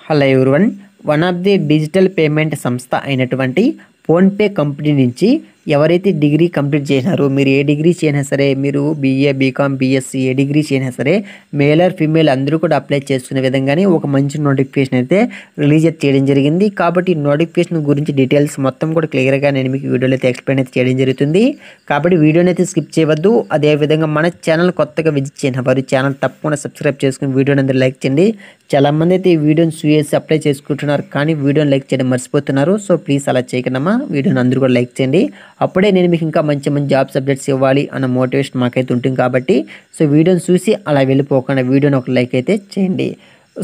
Hello everyone. One of the digital payment సంస్థ అయినటువంటి PhonePe company నుంచి ఎవరైతే డిగ్రీ కంప్లీట్ చేసినారో, మీరు ఏ డిగ్రీ చేసినా సరే, మీరు బీఏ, బీకామ్, బీఎస్సీ ఏ డిగ్రీ చేసినా సరే, మేల్ ఆర్ ఫీమేల్ అందరూ కూడా అప్లై చేసుకునే విధంగానే ఒక మంచి నోటిఫికేషన్ అయితే రిలీజ్ చేయడం జరిగింది. కాబట్టి నోటిఫికేషన్ గురించి డీటెయిల్స్ మొత్తం కూడా క్లియర్గా నేను మీకు వీడియోలో అయితే ఎక్స్ప్లెయిన్ అయితే చేయడం జరుగుతుంది. కాబట్టి వీడియోని అయితే స్కిప్ చేయవద్దు. అదేవిధంగా మన ఛానల్ కొత్తగా విజిట్ చేసిన వారు ఛానల్ తప్పకుండా సబ్స్క్రైబ్ చేసుకుని వీడియోని అందరూ లైక్ చేయండి. చాలామంది అయితే ఈ వీడియోని చూసి అప్లై చేసుకుంటున్నారు, కానీ వీడియోని లైక్ చేయడం మర్చిపోతున్నారు. సో ప్లీజ్ అలా చేయకుండా వీడియోని అందరూ కూడా లైక్ చేయండి. అప్పుడే నేను మీకు ఇంకా మంచి మంచి జాబ్స్ అప్డేట్స్ ఇవ్వాలి అన్న మోటివేషన్ మాకైతే ఉంటుంది. కాబట్టి సో వీడియోని చూసి అలా వెళ్ళిపోకుండా వీడియోని ఒక లైక్ అయితే చేయండి.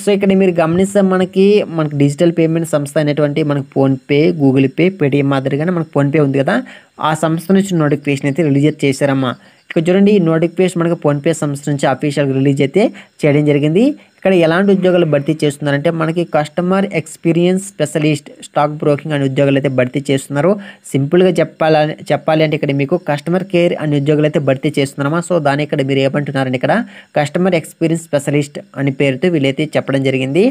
సో ఇక్కడ మీరు గమనిస్తే మనకి డిజిటల్ పేమెంట్ సంస్థ అనేటువంటి మనకు ఫోన్పే, గూగుల్ పే, పేటిఎం మాదిరిగానే మనకు ఫోన్పే ఉంది కదా, ఆ సంస్థ నుంచి నోటిఫికేషన్ అయితే రిలీజ్ చేశారమ్మా. ఇక్కడ చూడండి, ఈ నోటిఫికేషన్ మనకు ఫోన్పే సంస్థ నుంచి అఫీషియల్గా రిలీజ్ అయితే చేయడం జరిగింది. ఇక్కడ ఎలాంటి ఉద్యోగాలు భర్తీ చేస్తున్నారంటే మనకి customer experience specialist, stock broking అనే ఉద్యోగాలు అయితే భర్తీ చేస్తున్నారు. సింపుల్గా చెప్పాలి అంటే ఇక్కడ మీకు కస్టమర్ కేర్ అనే ఉద్యోగాలు అయితే భర్తీ చేస్తున్నారమ్మా. సో దాని ఇక్కడ మీరు ఏమంటున్నారంటే ఇక్కడ కస్టమర్ ఎక్స్పీరియన్స్ స్పెషలిస్ట్ అనే పేరుతో వీళ్ళైతే చెప్పడం జరిగింది.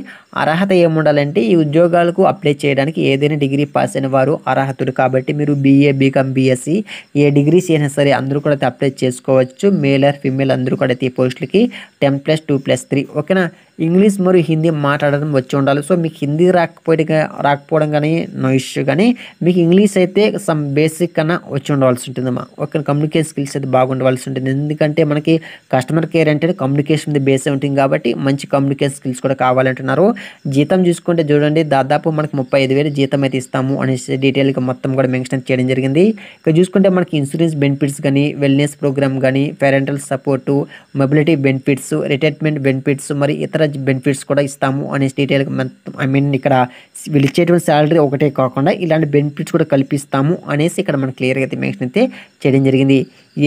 అర్హత ఏముండాలంటే ఈ ఉద్యోగాలకు అప్లై చేయడానికి ఏదైనా డిగ్రీ పాస్ అయిన వారు అర్హతుడు. కాబట్టి మీరు బీఏ, బీకామ్, బీఎస్సీ ఏ డిగ్రీ అయినా సరే అందరూ కూడా అప్లై చేసుకోవచ్చు. మేల్ ఆర్ ఫీమేల్ అందరూ కూడా ఈ పోస్టులకి 10+2+3 ఓకేనా. ఇంగ్లీష్ మరియు హిందీ మాట్లాడడం వచ్చి ఉండాలి. సో మీకు హిందీ రాకపోవడం కానీ నో ఇష్యూ, కానీ మీకు ఇంగ్లీష్ అయితే సమ్ బేసిక్ కన్నా వచ్చి ఉండవలసి ఉంటుందమ్మా. ఓకే, కమ్యూనికేషన్ స్కిల్స్ అయితే బాగుండవలసి ఉంటుంది. ఎందుకంటే మనకి కస్టమర్ కేర్ అంటే కమ్యూనికేషన్ బేస్ ఉంటుంది. కాబట్టి మంచి కమ్యూనికేషన్ స్కిల్స్ కూడా కావాలంటున్నారు. జీతం చూసుకుంటే చూడండి, దాదాపు మనకి 35,000 జీతం అయితే ఇస్తాము అనేసి డీటెయిల్గా మొత్తం కూడా మెన్షన్ చేయడం జరిగింది. ఇక్కడ చూసుకుంటే మనకి ఇన్సూరెన్స్ బెనిఫిట్స్ కానీ, వెల్నెస్ ప్రోగ్రామ్ కానీ, parental support, mobility benefits, retirement benefits, మరి ఇతర బెనిఫిట్స్ కూడా ఇస్తాము అనేసి డీటెయిల్గా ఇక్కడ వీళ్ళు ఇచ్చేటువంటి శాలరీ ఒకటే కాకుండా ఇలాంటి బెనిఫిట్స్ కూడా కల్పిస్తాము అనేసి ఇక్కడ మనకి క్లియర్గా అయితే మెన్షన్ అయితే చేయడం జరిగింది.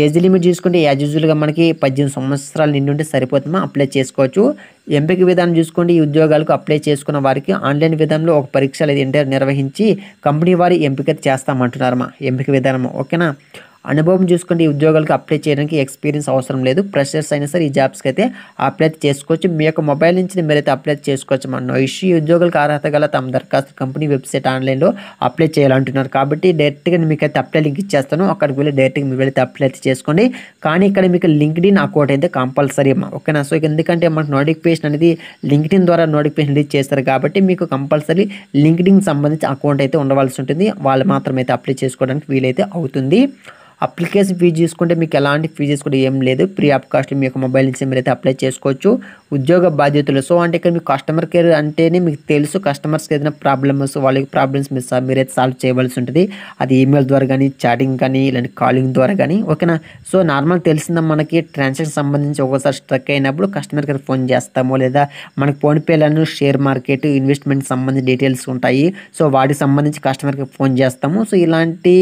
ఏజ్ లిమిట్ చూసుకుంటే యాజ్ యూజువల్గా మనకి 18 సంవత్సరాలు నిండి ఉంటే సరిపోతుందా, అప్లై చేసుకోవచ్చు. ఎంపిక విధానం చూసుకోండి, ఈ ఉద్యోగాలకు అప్లై చేసుకున్న వారికి ఆన్లైన్ విధానంలో ఒక పరీక్ష లేదా నిర్వహించి కంపెనీ వారి ఎంపిక చేస్తామంటున్నారమ్మా. ఎంపిక విధానం ఓకేనా. అనుభవం చూసుకుంటే ఈ ఉద్యోగాలకు అప్లై చేయడానికి ఎక్స్పీరియన్స్ అవసరం లేదు. ఫ్రెషర్స్ అయినా సరే ఈ జాబ్స్కి అయితే అప్లై చేసుకోవచ్చు. మీ యొక్క మొబైల్ నుంచి మీరైతే అప్లై చేసుకోవచ్చు. మన ఇష్యూ ఈ ఉద్యోగాలకు అర్హత గల తమ దరఖాస్తు కంపెనీ వెబ్సైట్ ఆన్లైన్లో అప్లై చేయాలంటున్నారు. కాబట్టి డైరెక్ట్గా మీకైతే అప్లై లింక్ ఇచ్చేస్తాను, అక్కడికి వెళ్ళి డైరెక్ట్గా మీరు వెళ్తే అప్లై అయితే చేసుకోండి. కానీ ఇక్కడ మీకు లింక్డ్ఇన్ అకౌంట్ అయితే కంపల్సరీ అమ్మా. ఓకేనా. సో ఎందుకంటే మనకు నోటిఫికేషన్ అనేది లింక్డ్ఇన్ ద్వారా నోటిఫికేషన్ రిలీజ్ చేస్తారు. కాబట్టి మీకు కంపల్సరీ లింక్డ్ఇన్ సంబంధించి అకౌంట్ అయితే ఉండవలసి ఉంటుంది. వాళ్ళు మాత్రమైతే అప్లై చేసుకోవడానికి వీలైతే అవుతుంది. అప్లికేషన్ ఫీజు చూసుకుంటే మీకు ఎలాంటి ఫీజెస్ కూడా ఏం లేదు, ఫ్రీ ఆఫ్ కాస్ట్ మీ యొక్క మొబైల్ నుంచి మీరైతే అప్లై చేసుకోవచ్చు. ఉద్యోగ బాధ్యతలు, సో అంటే ఇక్కడ మీకు కస్టమర్ కేర్ అంటేనే మీకు తెలుసు, కస్టమర్స్కి ఏదైనా ప్రాబ్లమ్స్, వాళ్ళకి ప్రాబ్లమ్స్ మీరైతే సాల్వ్ చేయవలసి ఉంటుంది. అది ఈమెయిల్ ద్వారా కానీ, చాటింగ్ కానీ, ఇలాంటి కాలింగ్ ద్వారా కానీ ఓకేనా. సో నార్మల్ తెలిసిందా మనకి ట్రాన్సాక్షన్ సంబంధించి ఒక్కోసారి స్ట్రక్ అయినప్పుడు కస్టమర్ కేర్ ఫోన్ చేస్తాము, లేదా మనకి ఫోన్పేలను షేర్ మార్కెట్, ఇన్వెస్ట్మెంట్ సంబంధించి డీటెయిల్స్ ఉంటాయి. సో వాటికి సంబంధించి కస్టమర్కి ఫోన్ చేస్తాము. సో ఇలాంటి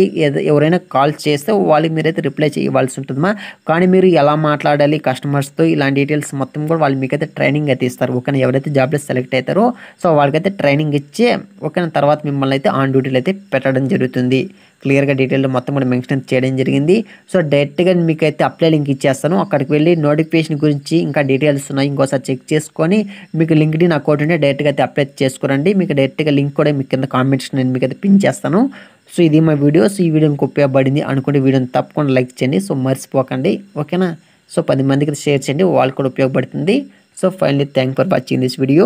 ఎవరైనా కాల్ చేస్తే వాళ్ళకి మీరైతే రిప్లై చేయవలసి ఉంటుందమ్మా. కానీ మీరు ఎలా మాట్లాడాలి కస్టమర్స్తో, ఇలాంటి డీటెయిల్స్ మొత్తం కూడా వాళ్ళు మీకైతే ట్రైనింగ్ అయితే ఇస్తారు. ఓకేనా. ఎవరైతే జాబ్లో సెలెక్ట్ అవుతారో సో వాళ్ళకైతే ట్రైనింగ్ ఇచ్చి ఓకేనా తర్వాత మిమ్మల్ని అయితే ఆన్ డ్యూటీలు అయితే పెట్టడం జరుగుతుంది. క్లియర్గా డీటెయిల్ మొత్తం కూడా మెన్షన్ చేయడం జరిగింది. సో డైరెక్ట్గా మీకైతే అప్లై లింక్ ఇచ్చేస్తాను, అక్కడికి వెళ్ళి నోటిఫికేషన్ గురించి ఇంకా డీటెయిల్స్ ఉన్నాయి ఇంకోసారి చెక్ చేసుకొని మీకు లింక్డ్ఇన్ అకౌంట్ ఉంటే డైరెక్ట్గా అయితే అప్లై చేసుకోరండి. మీకు డైరెక్ట్గా లింక్ కూడా మీకు కింద కామెంట్స్ నేను మీకు అయితే పిన్ చేస్తాను. సో ఇది మా వీడియో. సో ఈ వీడియో మీకు ఉపయోగపడింది అనుకుంటే వీడియోని తప్పకుండా లైక్ చేయండి. సో మర్చిపోకండి ఓకేనా. సో 10 మందికి షేర్ చేయండి, వాళ్ళకి కూడా ఉపయోగపడుతుంది. So finally thank for watching this video.